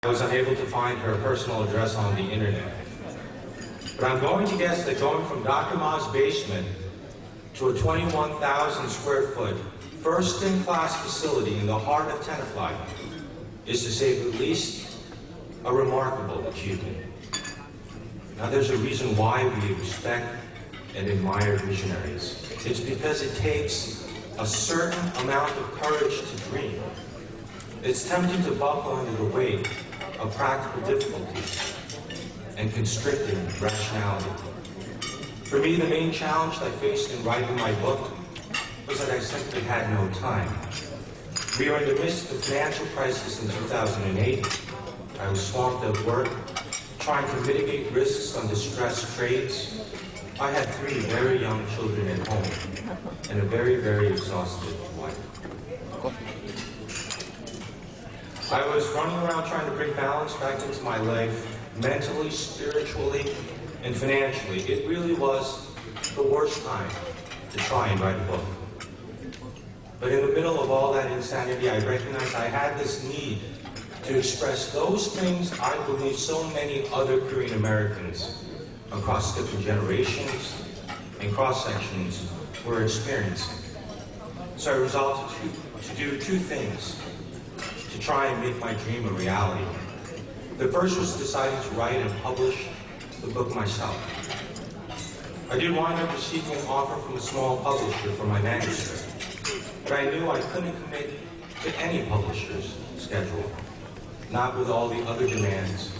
I was unable to find her personal address on the internet. But I'm going to guess that going from Dr. Ma's basement to a 21,000 square foot, first-in-class facility in the heart of Tenafly is, to say the least, a remarkable achievement. Now, there's a reason why we respect and admire visionaries. It's because it takes a certain amount of courage to dream. It's tempting to buckle under the weight of practical difficulties and constricting rationality. For me, the main challenge I faced in writing my book was that I simply had no time. We were in the midst of financial crisis in 2008. I was swamped at work, trying to mitigate risks on distressed trades. I had 3 very young children at home and a very, very exhausted wife. I was running around trying to bring balance back into my life, mentally, spiritually, and financially. It really was the worst time to try and write a book. But in the middle of all that insanity, I recognized I had this need to express those things I believe so many other Korean Americans across different generations and cross-sections were experiencing. So I resolved to do 2 things to try and make my dream a reality. The first was deciding to write and publish the book myself. I did wind up receiving an offer from a small publisher for my manuscript, but I knew I couldn't commit to any publisher's schedule, not with all the other demands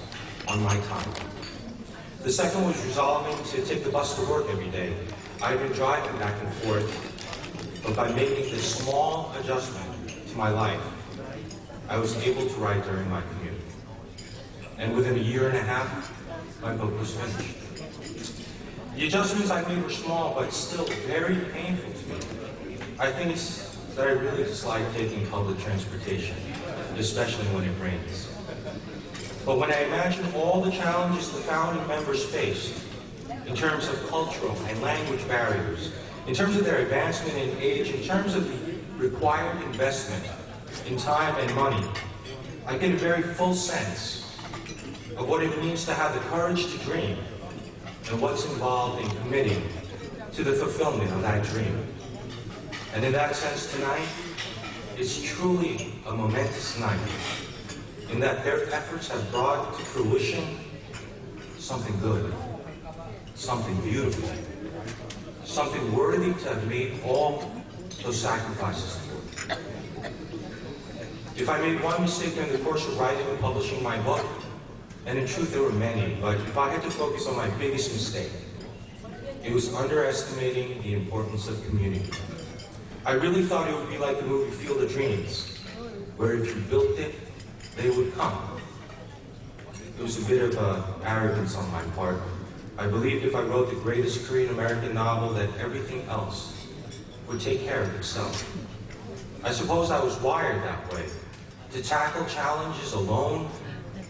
on my time. The second was resolving to take the bus to work every day. I had been driving back and forth, but by making this small adjustment to my life, I was able to write during my commute. And within a year and a half, my book was finished. The adjustments I made were small, but still very painful to me. I think it's that I really dislike taking public transportation, especially when it rains. But when I imagine all the challenges the founding members faced, in terms of cultural and language barriers, in terms of their advancement in age, in terms of the required investment in time and money, I get a very full sense of what it means to have the courage to dream and what's involved in committing to the fulfillment of that dream. And in that sense, tonight is truly a momentous night, in that their efforts have brought to fruition something good, something beautiful, something worthy to have made all those sacrifices for. If I made one mistake in the course of writing and publishing my book, and in truth there were many, but if I had to focus on my biggest mistake, it was underestimating the importance of community. I really thought it would be like the movie Field of Dreams, where if you built it, they would come. It was a bit of arrogance on my part. I believed if I wrote the greatest Korean American novel that everything else would take care of itself. I suppose I was wired that way, to tackle challenges alone,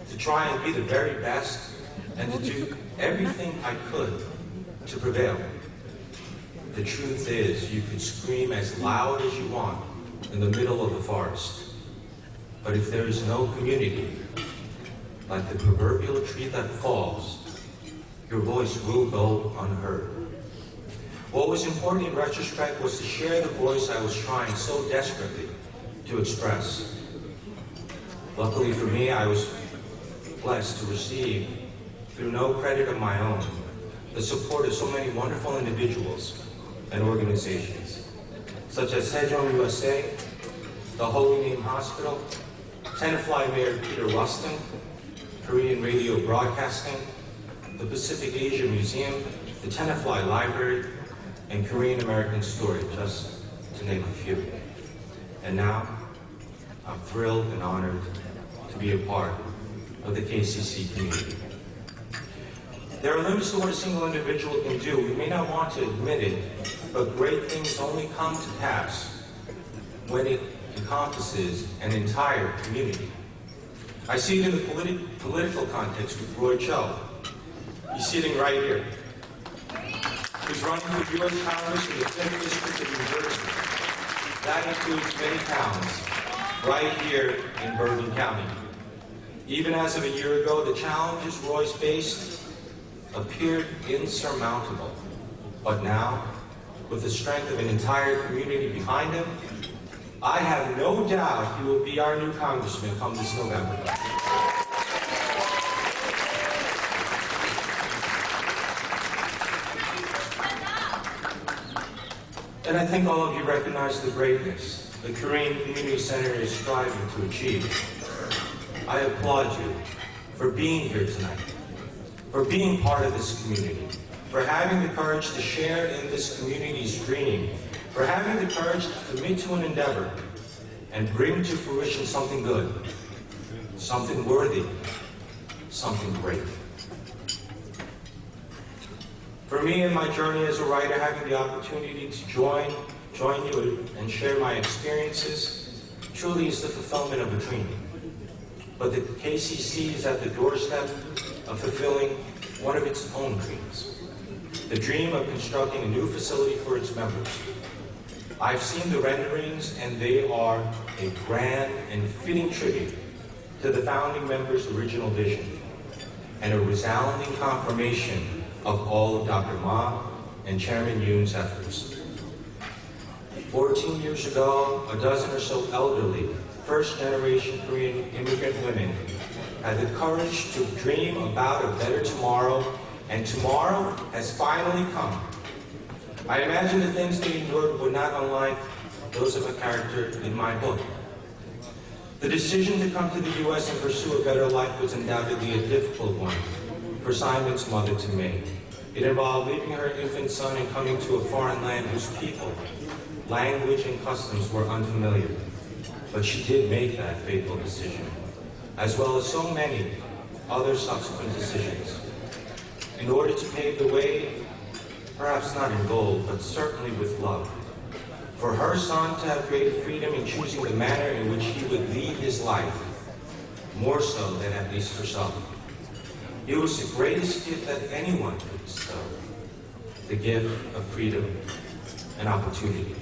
to try and be the very best, and to do everything I could to prevail. The truth is, you could scream as loud as you want in the middle of the forest. But if there is no community, like the proverbial tree that falls, your voice will go unheard. What was important in retrospect was to share the voice I was trying so desperately to express. Luckily for me, I was blessed to receive, through no credit of my own, the support of so many wonderful individuals and organizations, such as Sejong USA, the Holy Name Hospital, Tenafly Mayor Peter Rustin, Korean Radio Broadcasting, the Pacific Asia Museum, the Tenafly Library, and Korean American Story, just to name a few. And now, I'm thrilled and honored to be a part of the Kcc community. There are limits to what a single individual can do. We may not want to admit it, but great things only come to pass when it encompasses an entire community. I see it in the political context with Roy Cho. He's sitting right here. He's running for U.S. Congress in the 5th District of New Jersey. That includes many towns right here in Bergen County. Even as of a year ago, the challenges Royce faced appeared insurmountable. But now, with the strength of an entire community behind him, I have no doubt he will be our new congressman come this November. And I think all of you recognize the greatness the Korean Community Center is striving to achieve. I applaud you for being here tonight, for being part of this community, for having the courage to share in this community's dream, for having the courage to commit to an endeavor and bring to fruition something good, something worthy, something great. For me in my journey as a writer, having the opportunity to join you and share my experiences truly is the fulfillment of a dream. But the KCC is at the doorstep of fulfilling one of its own dreams, the dream of constructing a new facility for its members. I've seen the renderings, and they are a grand and fitting tribute to the founding members' original vision, and a resounding confirmation of all of Dr. Ma and Chairman Yoon's efforts. 14 years ago, a dozen or so elderly, first-generation Korean immigrant women had the courage to dream about a better tomorrow, and tomorrow has finally come. I imagine the things they endured were not unlike those of a character in my book. The decision to come to the U.S. and pursue a better life was undoubtedly a difficult one for Simon's mother to make. It involved leaving her infant son and coming to a foreign land whose people, language, and customs were unfamiliar. But she did make that fateful decision, as well as so many other subsequent decisions, in order to pave the way, perhaps not in gold, but certainly with love, for her son to have greater freedom in choosing the manner in which he would lead his life, more so than at least herself. It was the greatest gift that anyone could bestow, the gift of freedom and opportunity.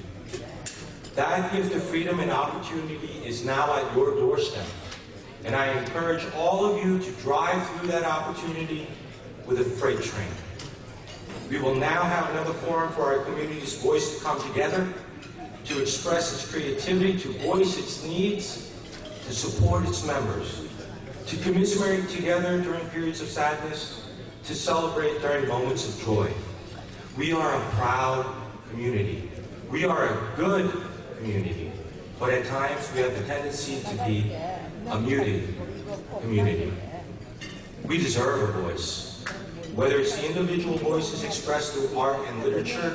That gift of freedom and opportunity is now at your doorstep, and I encourage all of you to drive through that opportunity with a freight train. We will now have another forum for our community's voice to come together, to express its creativity, to voice its needs, to support its members, to commiserate together during periods of sadness, to celebrate during moments of joy. We are a proud community. We are a good community, but at times we have the tendency to be a muted community. We deserve a voice. Whether it's the individual voices expressed through art and literature,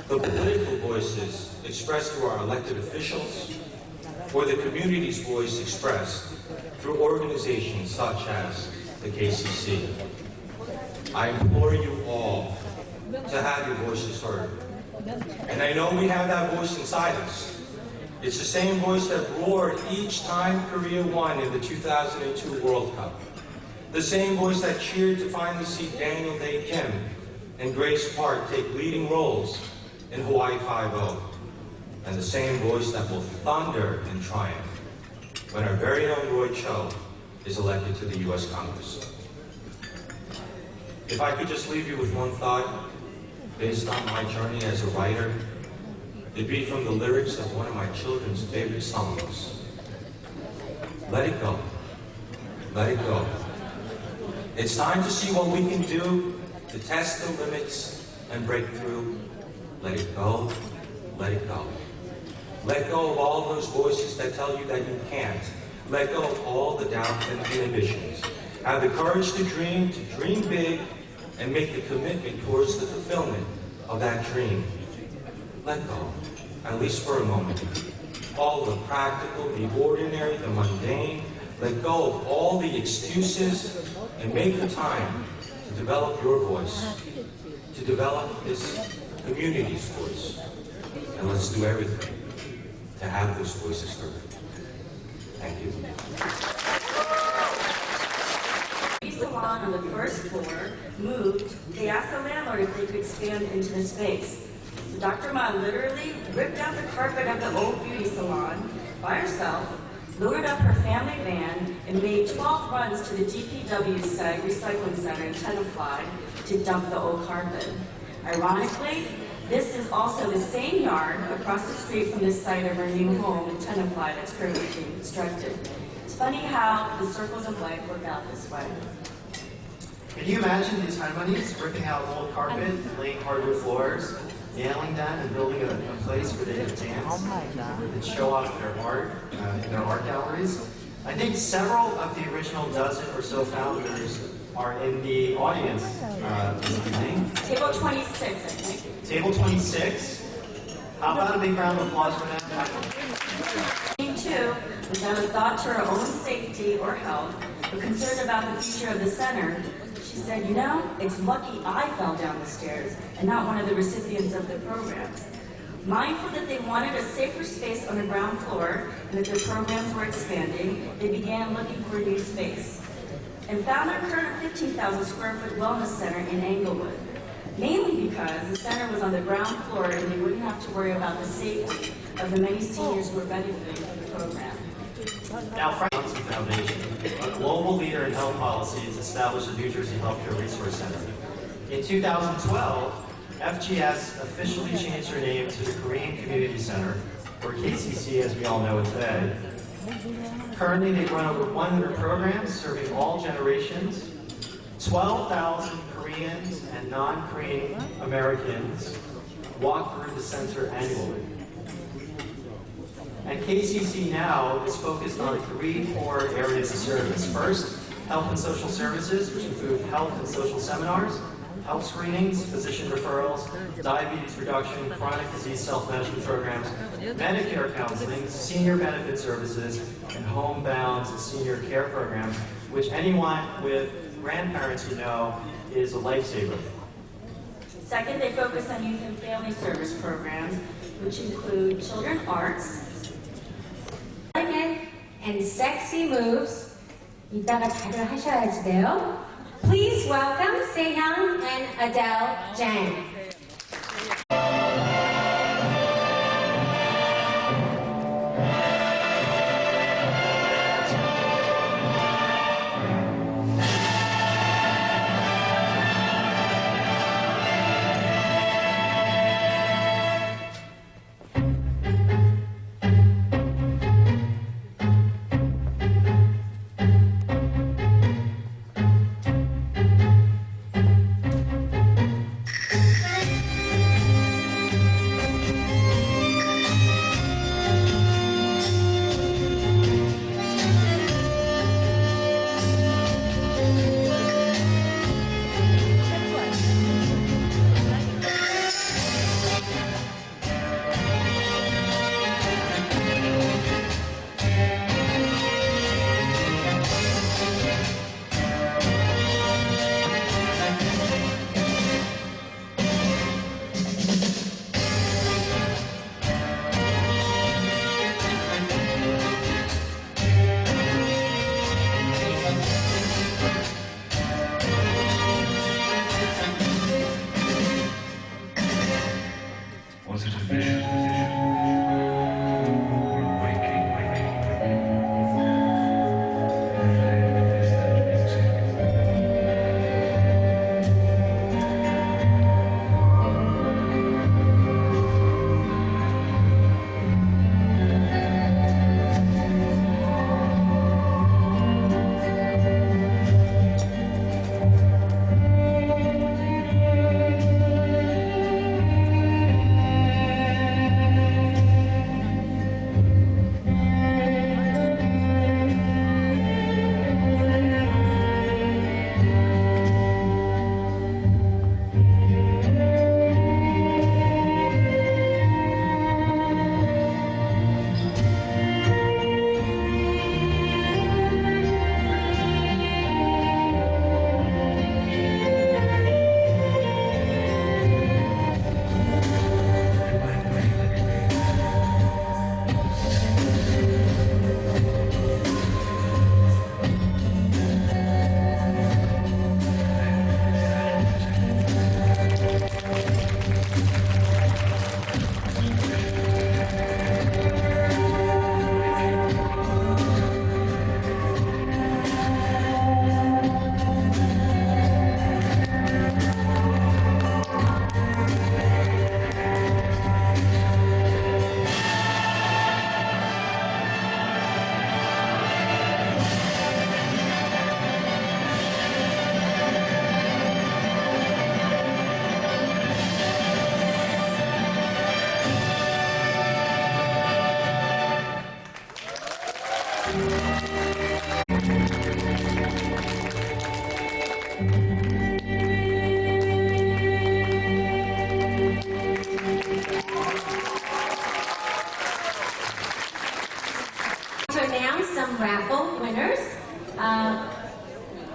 the political voices expressed through our elected officials, or the community's voice expressed through organizations such as the KCC. I implore you all to have your voices heard. And I know we have that voice inside us. It's the same voice that roared each time Korea won in the 2002 World Cup. The same voice that cheered to finally see Daniel Dae Kim and Grace Park take leading roles in Hawaii 5-0. And the same voice that will thunder in triumph when our very own Roy Cho is elected to the U.S. Congress. If I could just leave you with one thought, based on my journey as a writer, it'd be from the lyrics of one of my children's favorite songs. Let it go. Let it go. It's time to see what we can do to test the limits and break through. Let it go. Let it go. Let go of all those voices that tell you that you can't. Let go of all the doubts and inhibitions. Have the courage to dream big, and make the commitment towards the fulfillment of that dream. Let go, at least for a moment, all the practical, the ordinary, the mundane. Let go of all the excuses and make the time to develop your voice, to develop this community's voice. And let's do everything to have those voices heard. Thank you. The salon on the first floor moved. They asked the landlord if they could expand into the space. So Dr. Ma literally ripped out the carpet of the old beauty salon by herself, loaded up her family van, and made 12 runs to the DPW site recycling center in Tenafly to dump the old carpet. Ironically, this is also the same yard across the street from the site of her new home in Tenafly that's currently being constructed. It's funny how the circles of life work out this way. Can you imagine these homeowners ripping out old carpet and laying hardwood floors, nailing them and building a place where they could dance and show off their art in their art galleries? I think several of the original dozen or so founders are in the audience this evening. Table 26, I think. Table 26. How about a big round of applause for them? Team 2, which I was thought to her own safety or health, but concerned about the future of the center, she said, you know, it's lucky I fell down the stairs and not one of the recipients of the programs. Mindful that they wanted a safer space on the ground floor and that their programs were expanding, they began looking for a new space and found their current 15,000 square foot wellness center in Englewood, mainly because the center was on the ground floor and they wouldn't have to worry about the safety of the many seniors who were benefiting from the program. Now, Frank Johnson Foundation, a global leader in health policies, established the New Jersey Healthcare Resource Center. In 2012, FGS officially changed their name to the Korean Community Center, or KCC as we all know it today. Currently, they run over 100 programs serving all generations. 12,000 Koreans and non-Korean Americans walk through the center annually. And KCC now is focused on 3 core areas of service. First, health and social services, which include health and social seminars, health screenings, physician referrals, diabetes reduction, chronic disease self-management programs, Medicare counseling, senior benefit services, and homebound senior care programs, which anyone with grandparents you know is a lifesaver. Second, they focus on youth and family service programs, which include children arts, and sexy moves. 이따가 다들 하셔야지 돼요. Please welcome Sehyun and Adele Jang.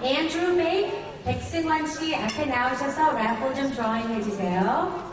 Andrew Bake, 백승환 씨 앞에 나오셔서 raffle 좀 drawing 해주세요.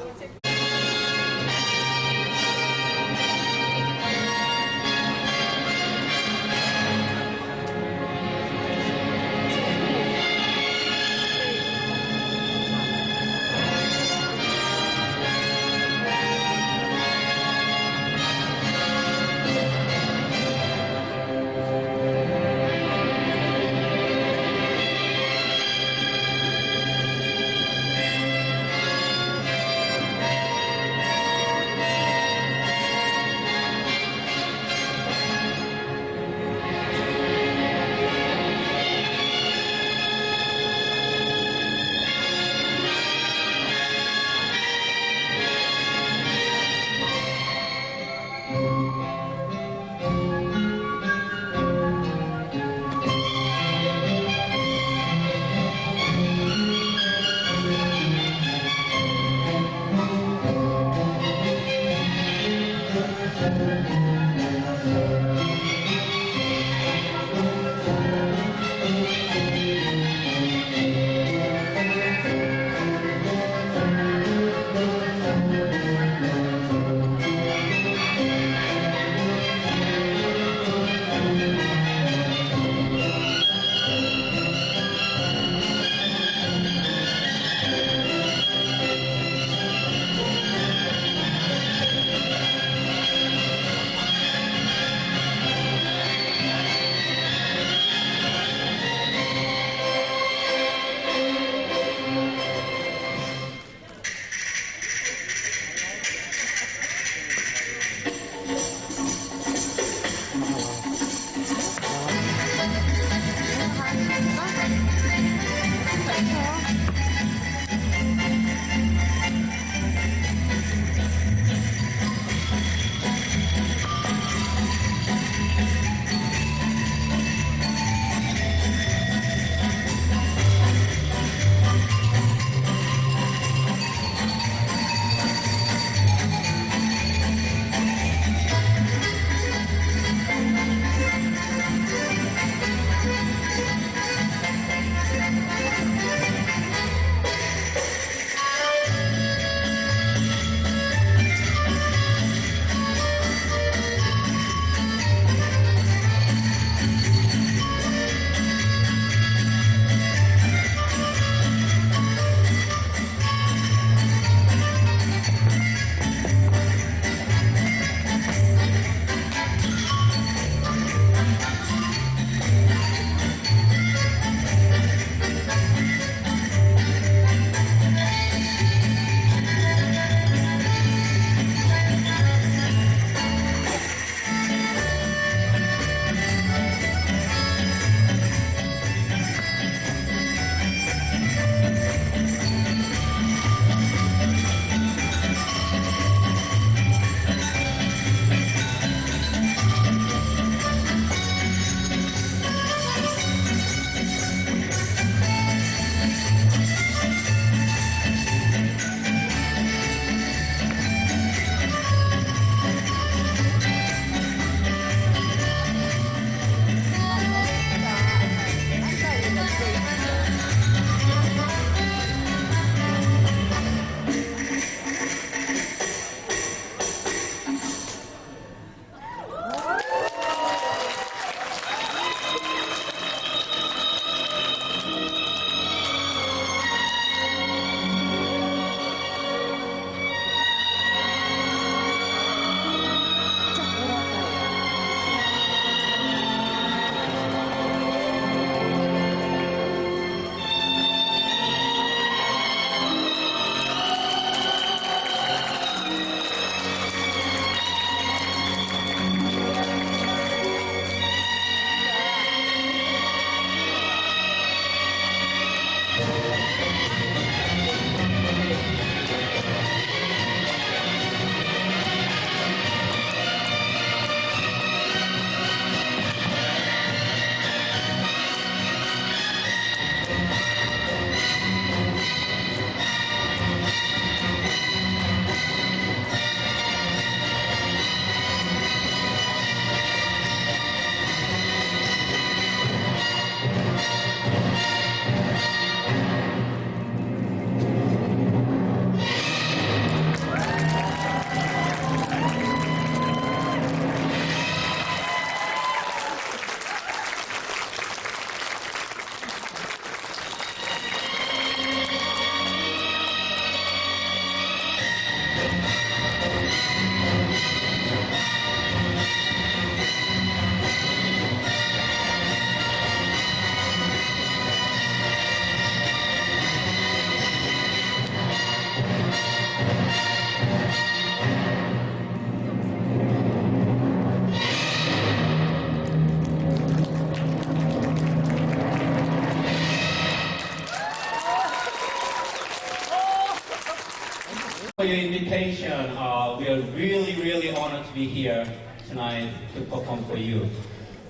For your invitation, we are really honored to be here tonight to perform for you.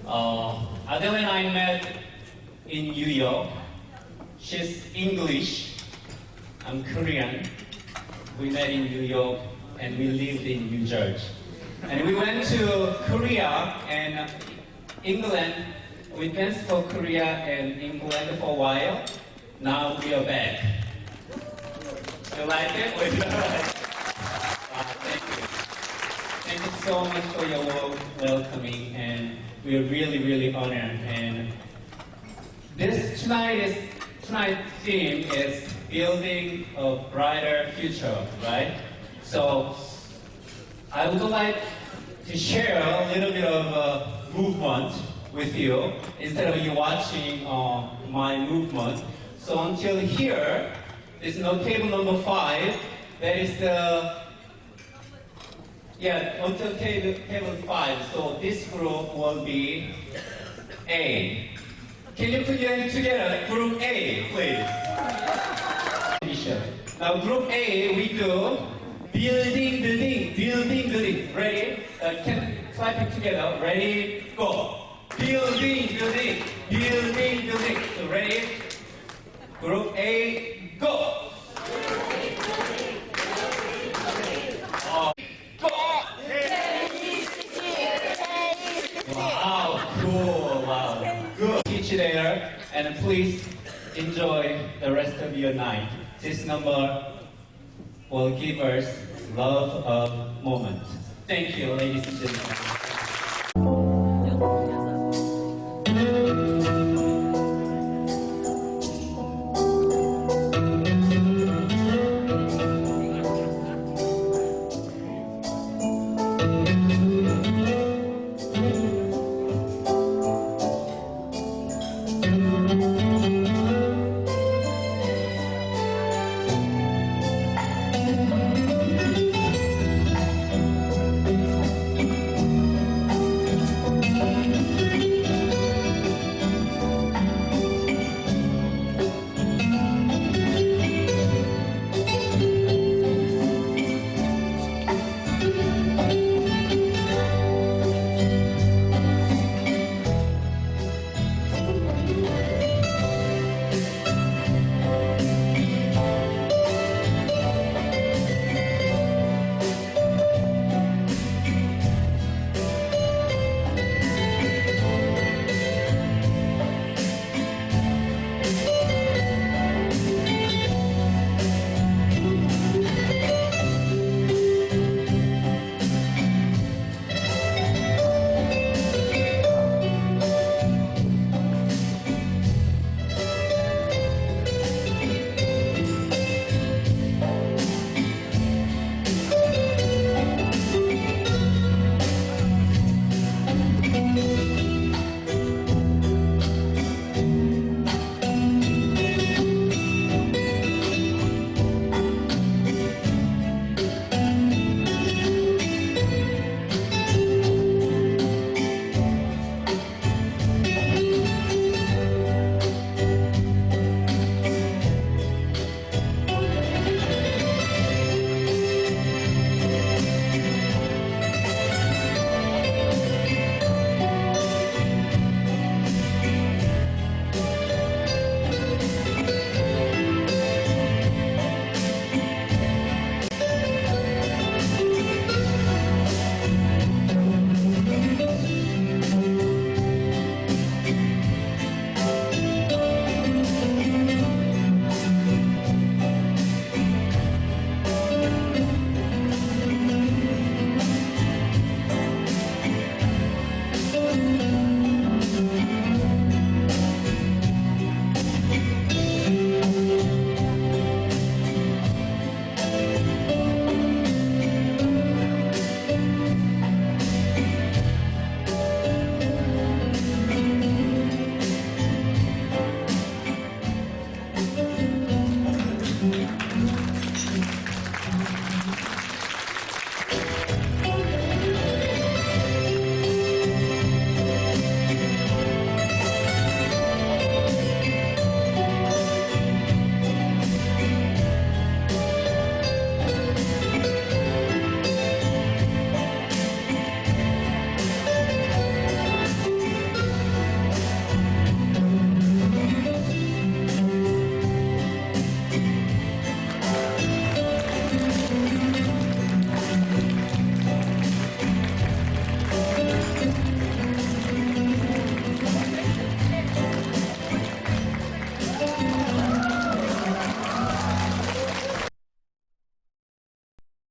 Adele and I met in New York. She's English, I'm Korean. We met in New York and we lived in New Jersey. And we went to Korea and England. We danced for Korea and England for a while. Now we are back. You like it? Thank you. Thank you so much for your welcoming, and we are really honored. And tonight's theme is building a brighter future, right? So I would like to share a little bit of movement with you instead of you watching my movement. So until here, there's no table number 5. That is until table 5. So this group will be A. Can you put your hands together? Group A, please. Now group A, we do building. Ready? Can clap it together. Ready? Go. Building. So ready? Group A, go. Go. Wow, cool. Wow, good. Teach you there, and please enjoy the rest of your night. This number will give us love of moment. Thank you, ladies and gentlemen.